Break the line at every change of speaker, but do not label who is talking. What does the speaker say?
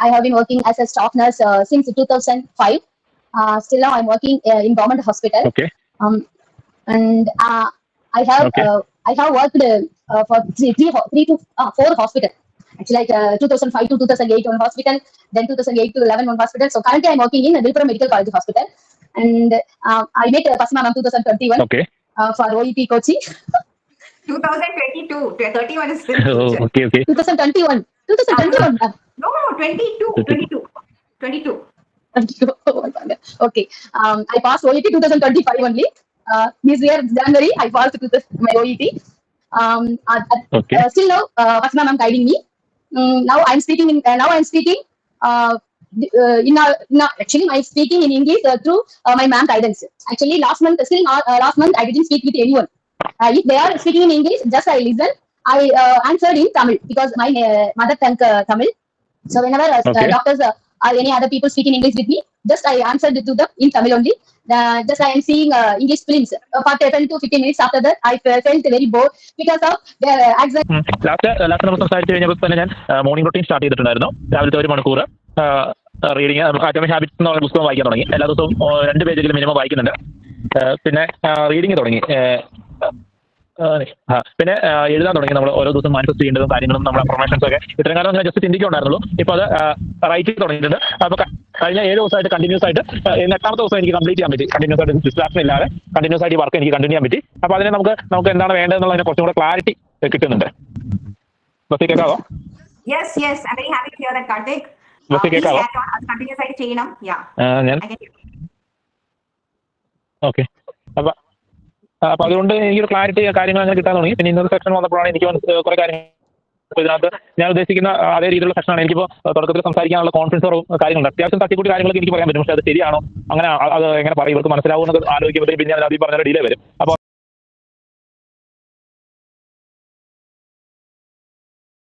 I have been working as a staff nurse since 2005. Still now I'm working in government hospital.
Okay.
Um, and
Okay.
I have worked for three to four hospitals. Actually, like 2005 to 2008 one hospital, then 2008 to 11 one hospital. So currently I'm working in Vilpuram Medical College Hospital. And I met Pasma ma'am 2021
Okay.
for OEP coaching.
2022. 31 is in
Oh,
future.
okay. Okay.
2021. 2021 ma'am.
No, 22. 22. 22.
Oh my God. Okay. I passed OET 2025 only. This year, January, I passed my OET.
Okay.
Still now, Pasma ma'am guiding me. Now I'm speaking actually my speaking in English through my ma'am guidance. Actually, last month I didn't speak with anyone. If they are speaking in English, just I listen. I answered in Tamil because my mother tongue Tamil. So whenever
Okay.
doctors or any other people speaking English with me, just I answered to them in Tamil only. Just I am seeing English films for 10 to 15 minutes. After that, I felt very bored because of the accent.
Last നമ്മൾ സംസാരിച്ച് കഴിഞ്ഞപ്പോൾ തന്നെ ഞാൻ morning routine start ചെയ്തിട്ടുണ്ടായിരുന്നു. രാവിലത്തെ 1 മണിക്കൂർ reading atomic habits എന്നുള്ള പുസ്തകം വായിക്കാൻ തുടങ്ങി. എല്ലാ ദിവസവും 2 പേജെങ്കിലും മിനിമം വായിക്കുന്നുണ്ട്. പിന്നെ റീഡിങ് തുടങ്ങി. പിന്നെ എഴുതാൻ തുടങ്ങി. നമ്മൾ ഓരോ ദിവസം മാനിഫെസ്റ്റ് ചെയ്യേണ്ടതും കാര്യങ്ങളും നമ്മുടെ അഫർമേഷൻസ് ഒക്കെ ഇത്രയും കാലം ഞാൻ ജസ്റ്റ് ചിന്തിക്കുന്നുണ്ടായിരുന്നുള്ളൂ. ഇപ്പോൾ അത് റൈറ്റ് തുടങ്ങിയിട്ടുണ്ട്. അപ്പോൾ കഴിഞ്ഞ 7 ദിവസമായിട്ട് കണ്ടിന്യൂസ് ആയിട്ട് 8ാമത്തെ ദിവസം എനിക്ക് കംപ്ലീറ്റ് ചെയ്യാൻ പറ്റി. കണ്ടിന്യൂസ് ആയിട്ട് ഡിസ്ട്രാക്ഷൻ ഇല്ലാതെ കണ്ടിന്യൂസ് ആയിട്ട് ഈ വർക്ക് എനിക്ക് കണ്ടിന്യൂ ചെയ്യാൻ പറ്റി. അപ്പോൾ അതിനെ നമുക്ക് എന്താണ് വേണ്ടതെന്നുള്ളതിനെ കുറച്ചും കൂടെ ക്ലാരിറ്റി കിട്ടുന്നുണ്ട്. ബസ് കേൾക്കാവോ?
Yes. I'm very happy to hear that, Karthik.
Bus കേൾക്കാവോ?
Continuous ആയിട്ട് ചെയ്യണം. Yeah.
ഞാൻ ഓക്കെ. അപ്പോൾ അതുകൊണ്ട് എനിക്കൊരു ക്ലാരിറ്റി കാര്യങ്ങൾ അങ്ങനെ കിട്ടാൻ തുടങ്ങി. പിന്നെ ഇന്നൊരു സെക്ഷൻ വന്നപ്പോഴാണ് എനിക്ക് കുറേ കാര്യങ്ങൾ ഇതിനകത്ത് ഞാൻ ഉദ്ദേശിക്കുന്ന അതേ രീതിയിലുള്ള സെക്ഷനാണ്. എനിക്കിപ്പോൾ തുടക്കത്തിൽ സംസാരിക്കാനുള്ള കോൺഫിഡൻസ് കാര്യങ്ങളുണ്ട്. അത്യാവശ്യം തട്ടിക്കൂട്ടി കാര്യങ്ങളൊക്കെ എനിക്ക് പറയാൻ പറ്റും. പക്ഷേ അത് ശരിയാണോ, അങ്ങനെ അത് എങ്ങനെ പറയും, ഇവർക്ക് മനസ്സിലാവുമെന്നൊക്കെ ആലോചിക്കുമ്പോഴത്തേക്ക് പിന്നെ അതിനകത്ത് പറഞ്ഞ ഡിലേ വരും. അപ്പോൾ